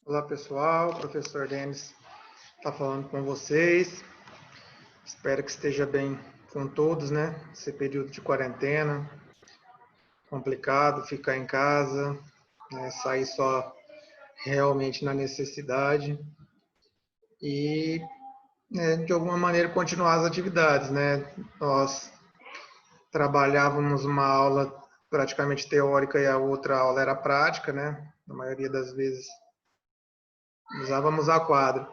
Olá pessoal, professor Denis está falando com vocês. Espero que esteja bem com todos, né? Esse período de quarentena, complicado, ficar em casa, né? Sair só realmente na necessidade e, né, de alguma maneira continuar as atividades, né? Nós trabalhávamos uma aula praticamente teórica e a outra aula era prática, né? Na maioria das vezes usávamos a quadra.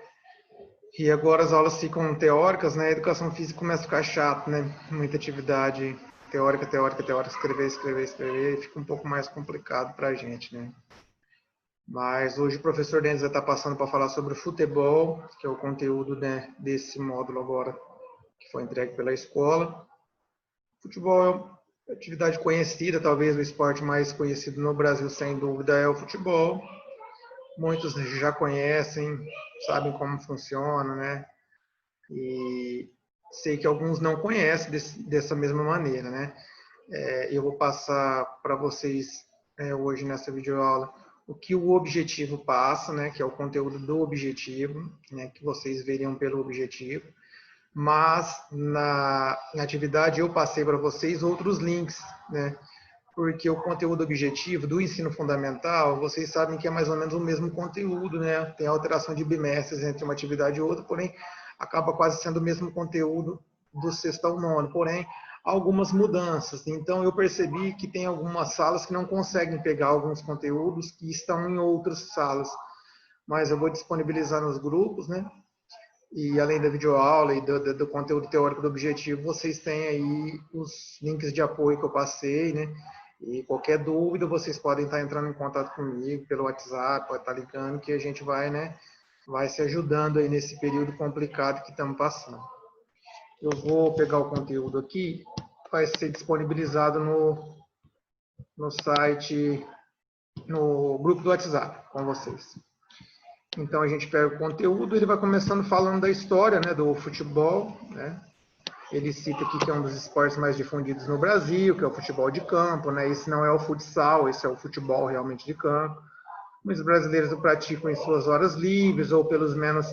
E agora as aulas ficam teóricas, né? A educação física começa a ficar chato, né? Muita atividade teórica, teórica, teórica, escrever, escrever, escrever, e fica um pouco mais complicado para a gente, né? Mas hoje o professor Denis vai estar passando para falar sobre o futebol, que é o conteúdo, né, desse módulo agora que foi entregue pela escola. Futebol é uma atividade conhecida, talvez o esporte mais conhecido no Brasil, sem dúvida, é o futebol. Muitos já conhecem, sabem como funciona, né? E sei que alguns não conhecem dessa mesma maneira, né? Eu vou passar para vocês hoje nessa videoaula o que o objetivo passa, né? Que é o conteúdo do objetivo, né? Que vocês veriam pelo objetivo. Mas na atividade eu passei para vocês outros links, né? Porque o conteúdo objetivo do ensino fundamental, vocês sabem que é mais ou menos o mesmo conteúdo, né? Tem alteração de bimestres entre uma atividade e outra, porém acaba quase sendo o mesmo conteúdo do sexto ao nono, porém algumas mudanças. Então eu percebi que tem algumas salas que não conseguem pegar alguns conteúdos que estão em outras salas, mas eu vou disponibilizar nos grupos, né? E além da videoaula e do conteúdo teórico do objetivo, vocês têm aí os links de apoio que eu passei, né? E qualquer dúvida, vocês podem estar entrando em contato comigo pelo WhatsApp, pode estar ligando, que a gente vai, né, vai se ajudando aí nesse período complicado que estamos passando. Eu vou pegar o conteúdo aqui, vai ser disponibilizado no site, no grupo do WhatsApp com vocês. Então a gente pega o conteúdo, ele vai começando falando da história, né, do futebol, né? Ele cita aqui que é um dos esportes mais difundidos no Brasil, que é o futebol de campo, né? Esse não é o futsal, esse é o futebol realmente de campo. Muitos brasileiros o praticam em suas horas livres, ou pelo menos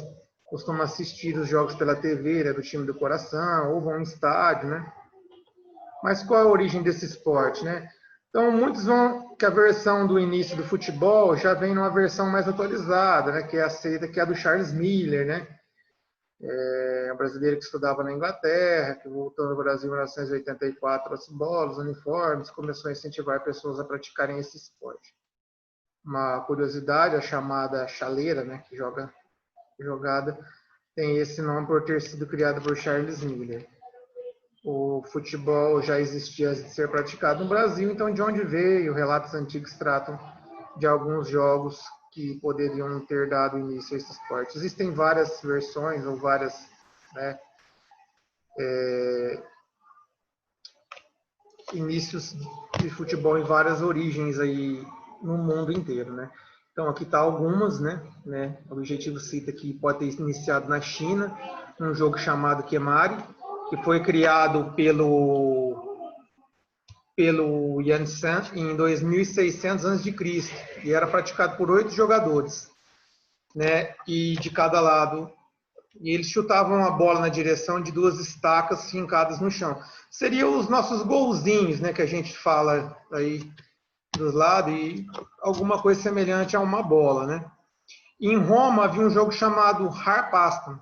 costumam assistir os jogos pela TV, né, do time do coração, ou vão em estádio, né? Mas qual é a origem desse esporte, né? Então, muitos vão que a versão do início do futebol já vem numa versão mais atualizada, né? Que é aceita, que é a do Charles Miller, né? É um brasileiro que estudava na Inglaterra, que voltou no Brasil em 1984, as bolas, uniformes, começou a incentivar pessoas a praticarem esse esporte. Uma curiosidade, a chamada chaleira, né, que joga jogada, tem esse nome por ter sido criado por Charles Miller. O futebol já existia antes de ser praticado no Brasil, então de onde veio? Relatos antigos tratam de alguns jogos que poderiam ter dado início a esse esporte. Existem várias versões ou várias, né, inícios de futebol em várias origens aí no mundo inteiro, né? Então aqui está algumas, né? O objetivo cita que pode ter iniciado na China, um jogo chamado Kemari, que foi criado pelo Yansan em 2600 a.C. e era praticado por 8 jogadores, né? E de cada lado. E eles chutavam a bola na direção de duas estacas fincadas no chão. Seriam os nossos golzinhos, né? Que a gente fala aí dos lados, e alguma coisa semelhante a uma bola, né? Em Roma havia um jogo chamado Harpastum,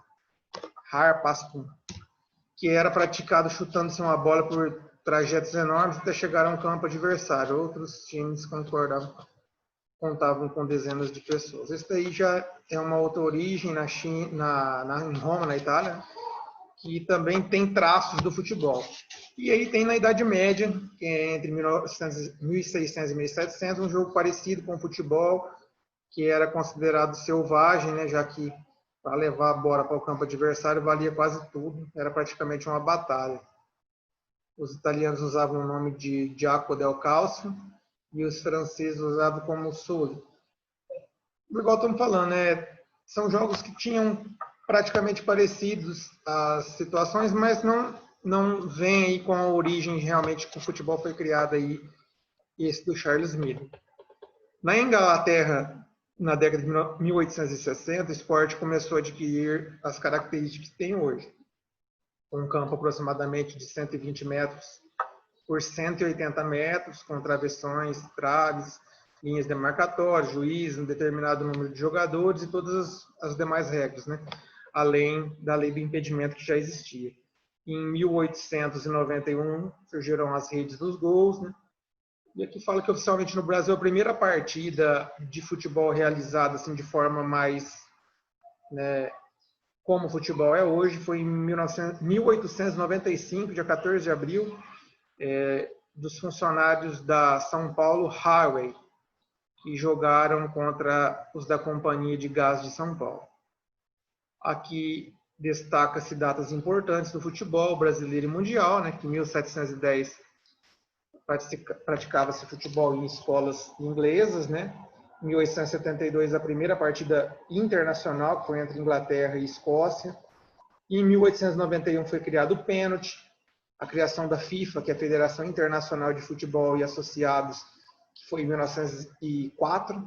que era praticado chutando-se uma bola por trajetos enormes até chegar a um campo adversário. Outros times contavam com dezenas de pessoas. Esse daí já é uma outra origem na China, em Roma, na Itália, que também tem traços do futebol. E aí tem na Idade Média, que é entre 1600 e 1700, um jogo parecido com o futebol, que era considerado selvagem, né, já que para levar a bola para o campo adversário valia quase tudo, era praticamente uma batalha. Os italianos usavam o nome de Giacomo del Calcio e os franceses usavam como Sully. Igual estamos falando, né, são jogos que tinham praticamente parecidos as situações, mas não vem aí com a origem realmente que o futebol foi criado aí, esse do Charles Miller. Na Inglaterra, na década de 1860, o esporte começou a adquirir as características que tem hoje. Um campo aproximadamente de 120 metros por 180 metros, com travessões, traves, linhas demarcatórias, juiz, um determinado número de jogadores e todas as demais regras, né? Além da lei do impedimento que já existia. Em 1891 surgiram as redes dos gols, né? E aqui fala que oficialmente no Brasil a primeira partida de futebol realizada assim de forma mais, né, como o futebol é hoje foi em 1895, dia 14 de abril, dos funcionários da São Paulo Highway, que jogaram contra os da Companhia de Gás de São Paulo. Aqui destaca-se datas importantes do futebol brasileiro e mundial, né, que em 1710 praticava-se futebol em escolas inglesas, né? Em 1872 a primeira partida internacional, que foi entre Inglaterra e Escócia. E em 1891 foi criado o pênalti, a criação da FIFA, que é a Federação Internacional de Futebol e Associados, que foi em 1904.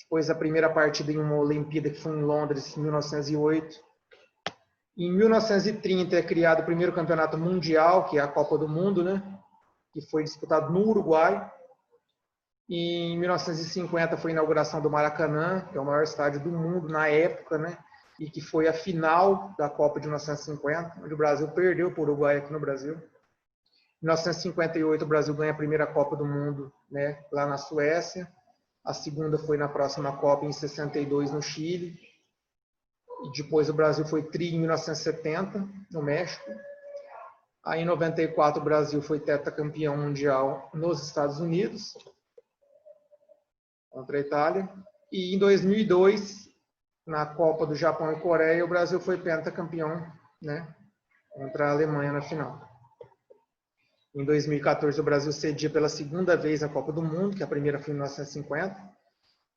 Depois a primeira partida em uma Olimpíada, que foi em Londres, em 1908. Em 1930 é criado o primeiro campeonato mundial, que é a Copa do Mundo, né? Que foi disputado no Uruguai. E em 1950 foi a inauguração do Maracanã, que é o maior estádio do mundo na época, né? E que foi a final da Copa de 1950, onde o Brasil perdeu para o Uruguai aqui no Brasil. Em 1958 o Brasil ganha a primeira Copa do Mundo, né? Lá na Suécia. A segunda foi na próxima Copa em 62 no Chile. E depois o Brasil foi tri em 1970 no México. Aí em 94 o Brasil foi tetracampeão mundial nos Estados Unidos contra a Itália. E em 2002, na Copa do Japão e Coreia, o Brasil foi pentacampeão, né, contra a Alemanha na final. Em 2014 o Brasil cedia pela segunda vez a Copa do Mundo, que a primeira foi em 1950.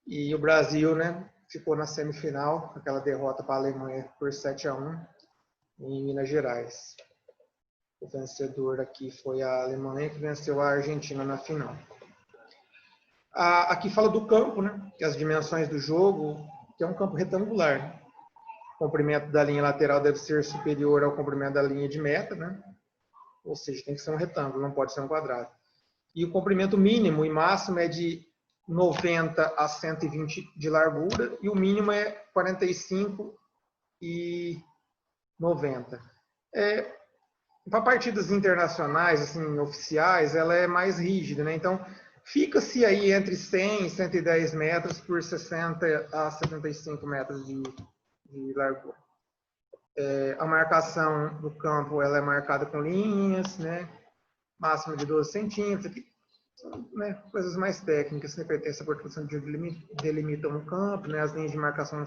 E o Brasil, né, ficou na semifinal, aquela derrota para a Alemanha por 7-1 em Minas Gerais. O vencedor aqui foi a Alemanha, que venceu a Argentina na final. Aqui fala do campo, né? Que as dimensões do jogo, que é um campo retangular. O comprimento da linha lateral deve ser superior ao comprimento da linha de meta, né? Ou seja, tem que ser um retângulo, não pode ser um quadrado. E o comprimento mínimo e máximo é de 90 a 120 de largura e o mínimo é 45 e 90. Para partidas internacionais, assim, oficiais, ela é mais rígida, né? Então, fica-se aí entre 100 e 110 metros por 60 a 75 metros de largura. A marcação do campo ela é marcada com linhas, né? Máximo de 12 centímetros. Aqui são, né, coisas mais técnicas, né? Pertence à portação de delimitam o campo, né? As linhas de marcação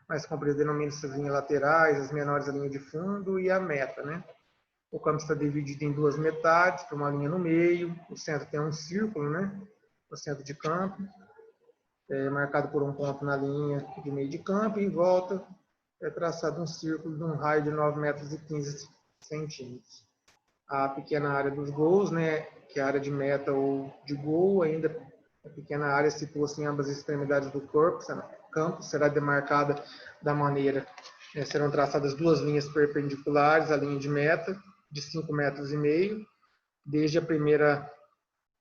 mais compridas denominam-se as linhas laterais, as menores a linha de fundo e a meta, né? O campo está dividido em duas metades, por uma linha no meio. O centro tem um círculo, né? O centro de campo, marcado por um ponto na linha de meio de campo, e em volta é traçado um círculo de um raio de 9 metros e 15 centímetros. A pequena área dos gols, né? Que é a área de meta ou de gol, ainda a pequena área situa-se em ambas as extremidades do campo, será demarcada da maneira, serão traçadas duas linhas perpendiculares à linha de meta, de 5,5 metros, desde a primeira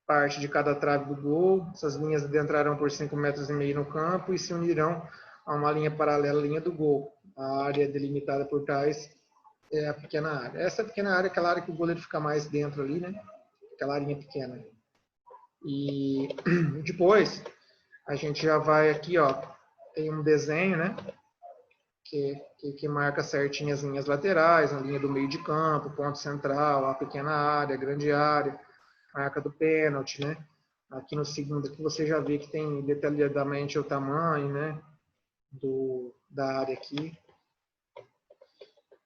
parte de cada trave do gol. Essas linhas adentrarão por 5,5 metros no campo e se unirão a uma linha paralela à linha do gol. A área delimitada por tais é a pequena área. Essa pequena área é aquela área que o goleiro fica mais dentro ali, né? Aquela área pequena. E depois a gente já vai aqui, ó, tem um desenho, né? Que marca certinho as linhas laterais, a linha do meio de campo, ponto central, a pequena área, a grande área, marca do pênalti, né? Aqui no segundo aqui você já vê que tem detalhadamente o tamanho, né? Da área aqui.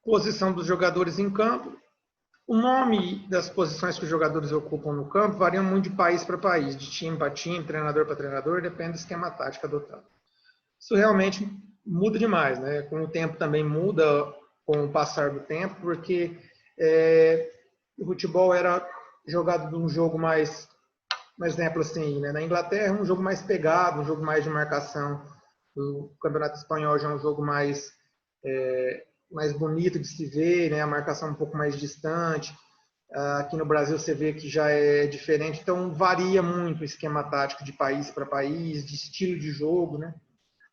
Posição dos jogadores em campo. O nome das posições que os jogadores ocupam no campo variam muito de país para país, de time para time, treinador para treinador, depende do esquema tático adotado. Isso realmente muda demais, né? Com o tempo também muda, com o passar do tempo, porque o futebol era jogado de um jogo mais, um exemplo assim, né? Na Inglaterra, um jogo mais pegado, um jogo mais de marcação O Campeonato Espanhol já é um jogo mais bonito de se ver, né? A marcação um pouco mais distante. Aqui no Brasil você vê que já é diferente, então varia muito o esquema tático de país para país, de estilo de jogo, né?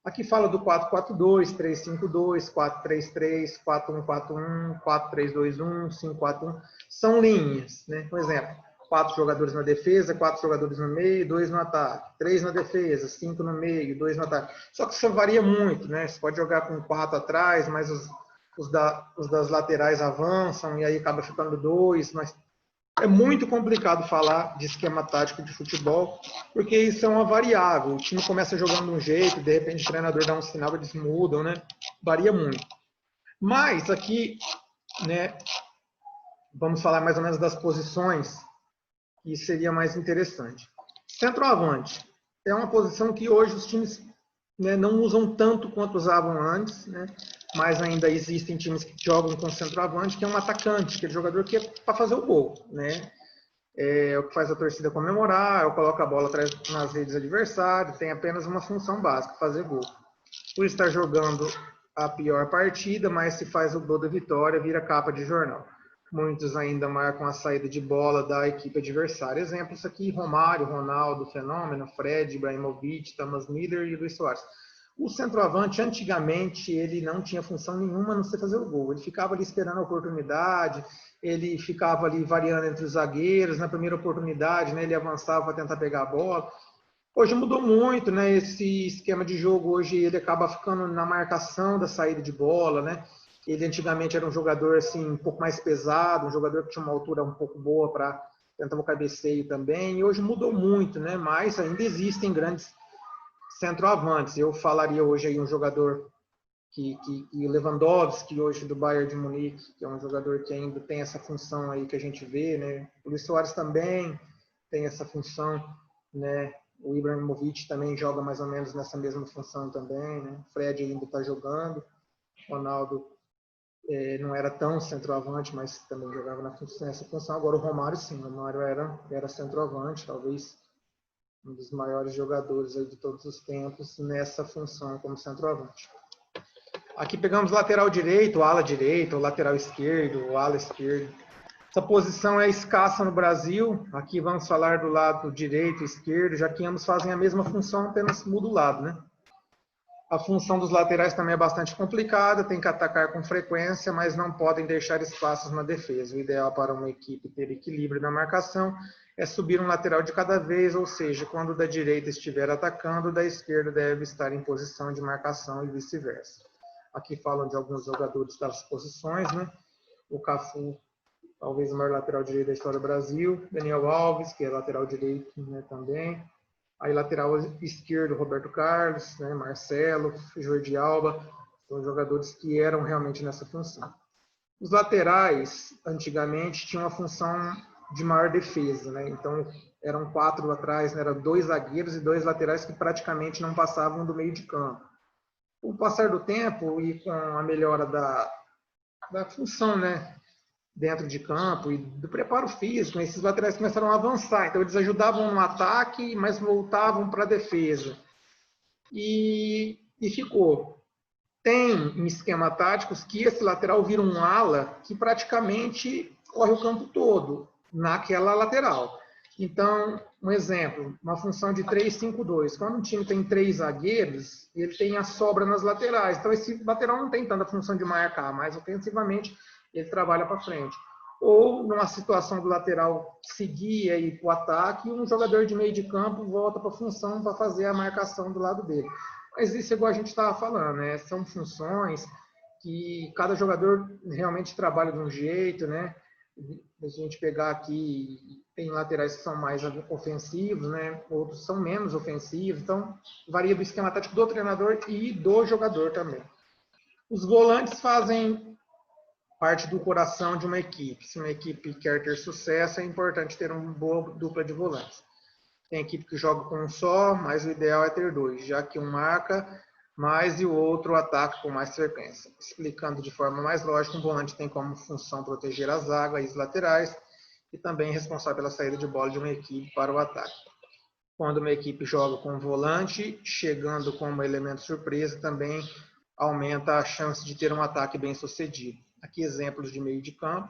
Aqui fala do 4-4-2, 3-5-2, 4-3-3, 4-1-4-1, 4-3-2-1, 5-4-1. São linhas, né? Por exemplo, 4 jogadores na defesa, 4 jogadores no meio, 2 no ataque. 3 na defesa, 5 no meio, 2 no ataque. Só que isso varia muito, né? Você pode jogar com 4 atrás, mas os das laterais avançam e aí acaba ficando 2, mas é muito complicado falar de esquema tático de futebol, porque isso é uma variável. O time começa jogando de um jeito, de repente o treinador dá um sinal, eles mudam, né? Varia muito. Mas aqui, né, vamos falar mais ou menos das posições, que seria mais interessante. Centroavante é uma posição que hoje os times, né, não usam tanto quanto usavam antes, né? Mas ainda existem times que jogam com centroavante, que é um atacante, aquele jogador que é para fazer o gol, né? É o que faz a torcida comemorar, é o que coloca a bola atrás nas redes adversárias, tem apenas uma função básica, fazer gol. Por estar jogando a pior partida, mas se faz o gol da vitória, vira capa de jornal. Muitos ainda marcam a saída de bola da equipe adversária. Exemplos aqui, Romário, Ronaldo, Fenômeno, Fred, Ibrahimovic, Thomas Müller e Luis Soares. O centroavante, antigamente, ele não tinha função nenhuma a não ser fazer o gol. Ele ficava ali esperando a oportunidade, ele ficava ali variando entre os zagueiros. Na primeira oportunidade, né, ele avançava para tentar pegar a bola. Hoje mudou muito, né? Esse esquema de jogo hoje ele acaba ficando na marcação da saída de bola, né? Ele antigamente era um jogador assim um pouco mais pesado, um jogador que tinha uma altura um pouco boa para tentar o cabeceio também. E hoje mudou muito, né? Mas ainda existem grandes centroavantes. Eu falaria hoje aí um jogador que o Lewandowski hoje do Bayern de Munique, que é um jogador que ainda tem essa função aí que a gente vê, né? O Luis Soares também tem essa função, né? O Ibrahimovic também joga mais ou menos nessa mesma função também, né? O Fred ainda está jogando. O Ronaldo não era tão centroavante, mas também jogava nessa função. Agora o Romário, sim. O Romário era centroavante, talvez um dos maiores jogadores aí de todos os tempos nessa função como centroavante. Aqui pegamos lateral direito, ala direito, lateral esquerdo, ala esquerdo. Essa posição é escassa no Brasil. Aqui vamos falar do lado direito e esquerdo, já que ambos fazem a mesma função, apenas muda o lado, né? A função dos laterais também é bastante complicada, tem que atacar com frequência, mas não podem deixar espaços na defesa. O ideal para uma equipe ter equilíbrio na marcação é subir um lateral de cada vez, ou seja, quando o da direita estiver atacando, o da esquerda deve estar em posição de marcação e vice-versa. Aqui falam de alguns jogadores das posições, né? O Cafu, talvez o maior lateral direito da história do Brasil. Daniel Alves, que é lateral direito, né, também. Aí lateral esquerdo, Roberto Carlos, né, Marcelo, Jordi Alba. São jogadores que eram realmente nessa função. Os laterais, antigamente, tinham uma função de maior defesa, né? Então, eram 4 atrás, né? Eram 2 zagueiros e 2 laterais que praticamente não passavam do meio de campo. Com o passar do tempo e com a melhora da função, né, dentro de campo e do preparo físico, esses laterais começaram a avançar. Então, eles ajudavam no ataque, mas voltavam para a defesa. E ficou. Tem em esquema táticos que esse lateral vira um ala que praticamente corre o campo todo naquela lateral. Então, um exemplo, uma função de 3-5-2. Quando um time tem 3 zagueiros, ele tem a sobra nas laterais. Então, esse lateral não tem tanta função de marcar, mas ofensivamente ele trabalha para frente. Ou, numa situação do lateral seguir aí para o ataque, um jogador de meio de campo volta para a função para fazer a marcação do lado dele. Mas isso é igual a gente estava falando, né? São funções que cada jogador realmente trabalha de um jeito, né? A gente pegar aqui, tem laterais que são mais ofensivos, né? Outros são menos ofensivos, então varia do esquema tático do treinador e do jogador também. Os volantes fazem parte do coração de uma equipe. Se uma equipe quer ter sucesso, é importante ter uma boa dupla de volantes. Tem equipe que joga com um só, mas o ideal é ter 2, já que um marca mais e o outro ataca com mais frequência. Explicando de forma mais lógica, um volante tem como função proteger a zaga e os laterais, e também é responsável pela saída de bola de uma equipe para o ataque. Quando uma equipe joga com um volante, chegando como elemento surpresa, também aumenta a chance de ter um ataque bem sucedido. Aqui exemplos de meio de campo: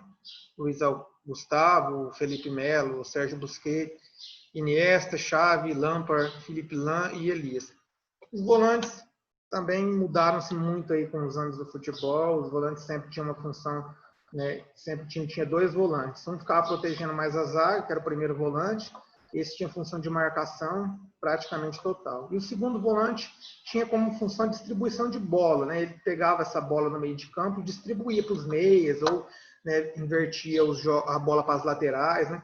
Luiz Gustavo, Felipe Melo, Sérgio Busquets, Iniesta, Xavi, Lampard, Felipe Lan e Elias. Os volantes também mudaram-se muito aí com os anos do futebol. Os volantes sempre tinham uma função, né? Sempre tinha dois volantes. Um ficava protegendo mais a zaga, que era o primeiro volante. Esse tinha função de marcação praticamente total. E o segundo volante tinha como função distribuição de bola, né? Ele pegava essa bola no meio de campo e distribuía para os meias, ou, né, invertia a bola para as laterais, né?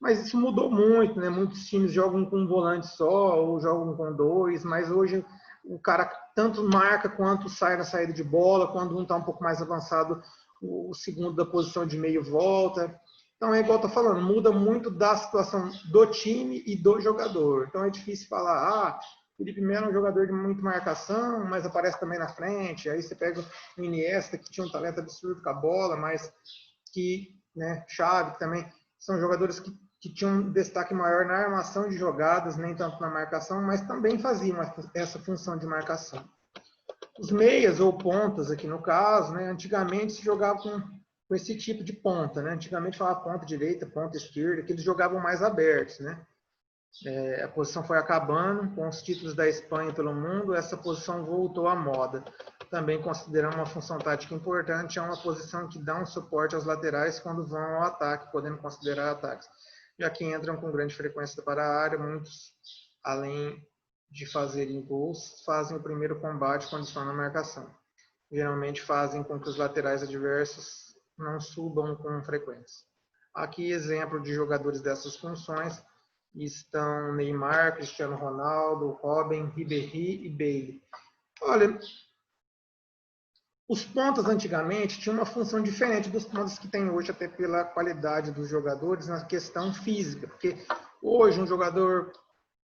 Mas isso mudou muito, né? Muitos times jogam com um volante só ou jogam com dois, mas hoje o cara tanto marca quanto sai na saída de bola. Quando um está um pouco mais avançado, o segundo da posição de meio volta. Então, é igual eu tô falando, muda muito da situação do time e do jogador. Então, é difícil falar, Felipe Melo é um jogador de muita marcação, mas aparece também na frente. Aí você pega o Iniesta, que tinha um talento absurdo com a bola, mas que, né, Xavi também, são jogadores que tinham um destaque maior na armação de jogadas, nem tanto na marcação, mas também faziam essa função de marcação. Os meias ou pontas, aqui no caso, né, antigamente se jogava com esse tipo de ponta, né? Antigamente falava ponta direita, ponta esquerda, que eles jogavam mais abertos, né? A posição foi acabando, com os títulos da Espanha pelo mundo, essa posição voltou à moda. Também considerando uma função tática importante, é uma posição que dá um suporte aos laterais quando vão ao ataque, podendo considerar ataques. Já que entram com grande frequência para a área, muitos, além de fazerem gols, fazem o primeiro combate quando estão na marcação. Geralmente fazem com que os laterais adversos não subam com frequência. Aqui exemplo de jogadores dessas funções estão Neymar, Cristiano Ronaldo, Robin, Ribéry e Bale. Olha, os pontas antigamente tinham uma função diferente dos pontas que tem hoje, até pela qualidade dos jogadores na questão física, porque hoje um jogador,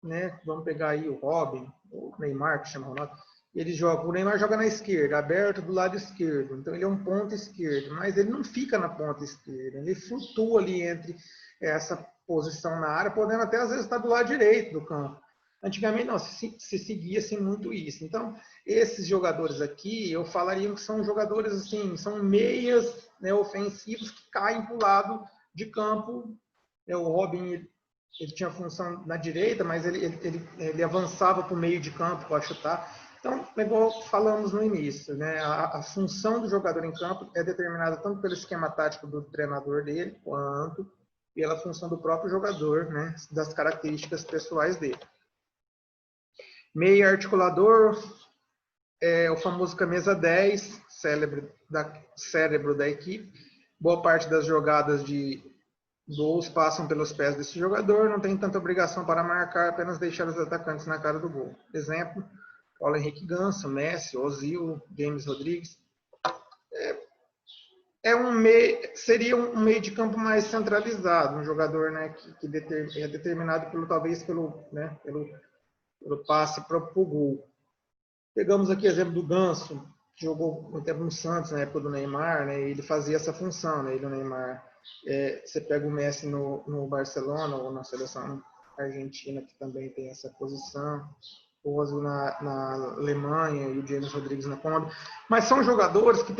né, vamos pegar aí o Robin, o Neymar, Cristiano Ronaldo, o Neymar joga na esquerda, aberto do lado esquerdo, então ele é um ponta esquerdo, mas ele não fica na ponta esquerda, ele flutua ali entre essa posição na área, podendo até às vezes estar do lado direito do campo. Antigamente não, se seguia assim muito isso. Então, esses jogadores aqui, eu falaria que são jogadores assim, são meias, né, ofensivos que caem para o lado de campo. O Robin, ele tinha função na direita, mas ele avançava para o meio de campo para chutar. Então, igual falamos no início, né, a função do jogador em campo é determinada tanto pelo esquema tático do treinador dele, quanto pela função do próprio jogador, né, das características pessoais dele. Meio articulador é o famoso camisa 10, cérebro da equipe. Boa parte das jogadas de gols passam pelos pés desse jogador, não tem tanta obrigação para marcar, apenas deixar os atacantes na cara do gol. Exemplo, Paulo Henrique Ganso, Messi, Ozil, James Rodrigues. Seria um meio de campo mais centralizado, um jogador, né, que é determinado talvez pelo passe para o gol. Pegamos aqui o exemplo do Ganso, que jogou muito tempo no Santos, na época do Neymar, né? Ele fazia essa função, né? Ele, o Neymar. Você pega o Messi no Barcelona ou na seleção argentina, que também tem essa posição. O Ozil na Alemanha e o James Rodrigues na ponta. Mas são jogadores que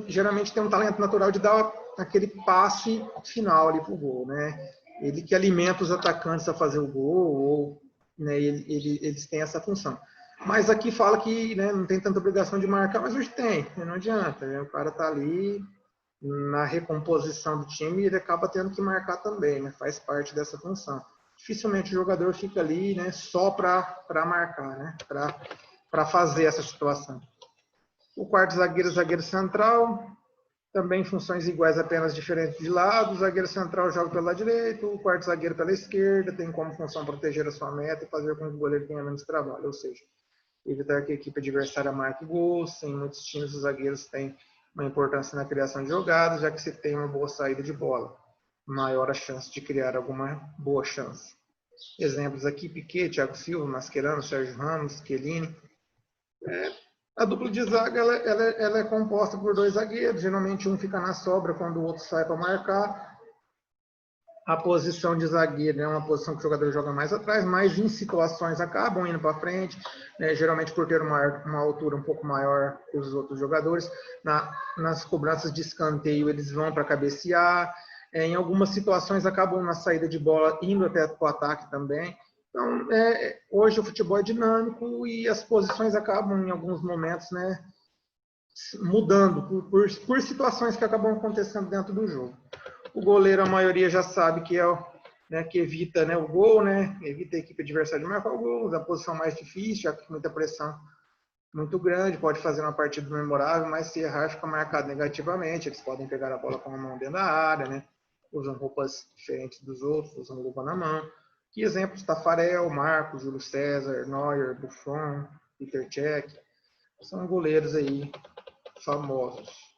geralmente têm um talento natural de dar aquele passe final ali para o gol, né? Ele que alimenta os atacantes a fazer o gol, ou, né, eles têm essa função. Mas aqui fala que, né, não tem tanta obrigação de marcar, mas hoje tem, não adianta. Né? O cara está ali na recomposição do time e ele acaba tendo que marcar também, né? Faz parte dessa função. Dificilmente o jogador fica ali, né, só para marcar, né? Para fazer essa situação. O quarto zagueiro central, também funções iguais, apenas diferentes de lado. O zagueiro central joga pelo lado direito, o quarto zagueiro pela esquerda, tem como função proteger a sua meta e fazer com que o goleiro tenha menos trabalho, ou seja, evitar que a equipe adversária marque gols. Em muitos times, os zagueiros têm uma importância na criação de jogadas, já que se tem uma boa saída de bola, maior a chance de criar alguma boa chance. Exemplos aqui: Piquet, Thiago Silva, Mascherano, Sérgio Ramos, Chiellini. A dupla de zaga ela é composta por dois zagueiros, geralmente um fica na sobra quando o outro sai para marcar. A posição de zagueiro é uma posição que o jogador joga mais atrás, mas em situações acabam indo para frente, né, geralmente por ter uma altura um pouco maior que os outros jogadores. Nas cobranças de escanteio, eles vão para cabecear. Em algumas situações, acabam na saída de bola indo até para o ataque também. Então, hoje o futebol é dinâmico e as posições acabam, em alguns momentos, né, mudando por situações que acabam acontecendo dentro do jogo. O goleiro, a maioria já sabe que que evita, né, o gol, né, evita a equipe adversária de marcar o gol, a posição mais difícil, já que muita pressão muito grande, pode fazer uma partida memorável, mas se errar fica marcado negativamente. Eles podem pegar a bola com a mão dentro da área, né, usam roupas diferentes dos outros, usam luva na mão. Que exemplos? Tafarel, Marcos, Júlio César, Neuer, Buffon, Peter Cech, são goleiros aí famosos.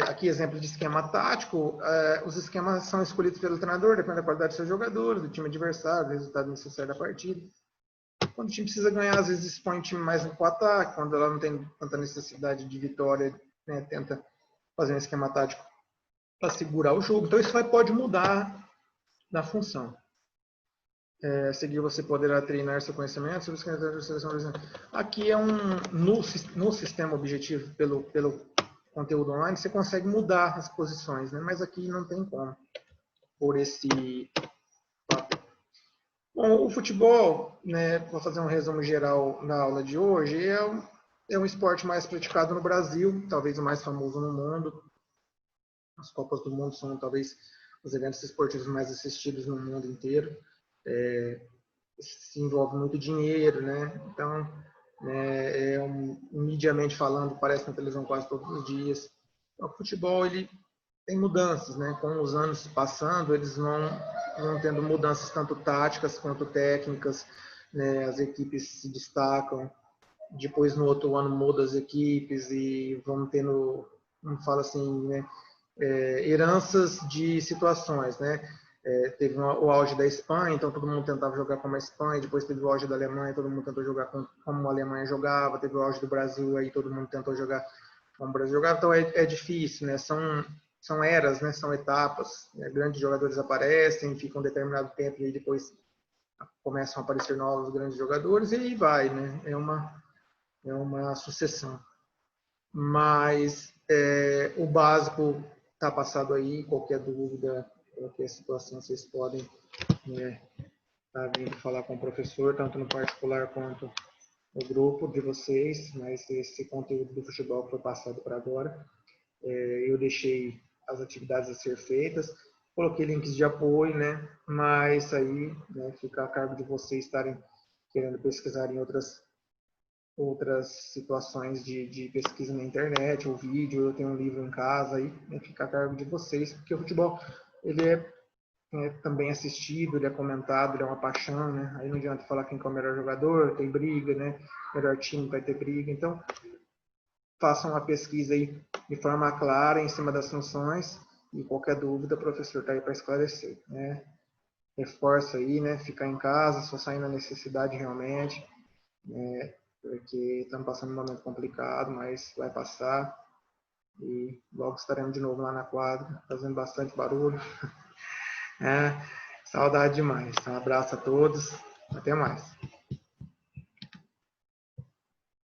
Aqui exemplo de esquema tático, os esquemas são escolhidos pelo treinador, depende da qualidade dos seus jogadores, do time adversário, do resultado necessário da partida. Quando o time precisa ganhar, às vezes expõe o time mais no ataque, quando ela não tem tanta necessidade de vitória, né, tenta fazer um esquema tático para segurar o jogo. Então isso pode mudar na função. A seguir você poderá treinar seu conhecimento sobre os candidatos de seleção. Aqui no sistema objetivo pelo conteúdo online, você consegue mudar as posições, né? Mas aqui não tem como, por esse papel. Bom, o futebol, né, vou fazer um resumo geral na aula de hoje, é um esporte mais praticado no Brasil, talvez o mais famoso no mundo. As Copas do Mundo são talvez os eventos esportivos mais assistidos no mundo inteiro. Se envolve muito dinheiro, né? Então, mediamente falando, aparece na televisão quase todos os dias. O futebol, ele tem mudanças, né? Com os anos se passando, eles vão tendo mudanças tanto táticas quanto técnicas, né? As equipes se destacam, depois no outro ano muda as equipes e vão tendo, como fala assim, né? Heranças de situações, né? Teve o auge da Espanha, então todo mundo tentava jogar como a Espanha, depois teve o auge da Alemanha, todo mundo tentou jogar como a Alemanha jogava, teve o auge do Brasil, aí todo mundo tentou jogar como o Brasil jogava, então é difícil, né? São eras, né? São etapas, né? Grandes jogadores aparecem, ficam um determinado tempo e aí depois começam a aparecer novos grandes jogadores e aí vai, né? É uma sucessão. Mas o básico está passado aí, qualquer dúvida, qualquer situação, vocês podem estar vindo falar com o professor, tanto no particular quanto no grupo de vocês, mas esse conteúdo do futebol que foi passado para agora, eu deixei as atividades a ser feitas, coloquei links de apoio, né, mas aí, né, fica a cargo de vocês estarem querendo pesquisar em outras situações de pesquisa na internet, ou vídeo, eu tenho um livro em casa, aí fica a cargo de vocês, porque o futebol, ele é também assistido, ele é comentado, ele é uma paixão, né? Aí não adianta falar quem é o melhor jogador, tem briga, né? Melhor time vai ter briga, então façam uma pesquisa aí de forma clara, em cima das funções, e qualquer dúvida, o professor está aí para esclarecer, né? Reforça aí, né? Ficar em casa, só sair na necessidade realmente, né? Porque estamos passando um momento complicado, mas vai passar e logo estaremos de novo lá na quadra, fazendo bastante barulho. Saudade demais. Um abraço a todos, até mais.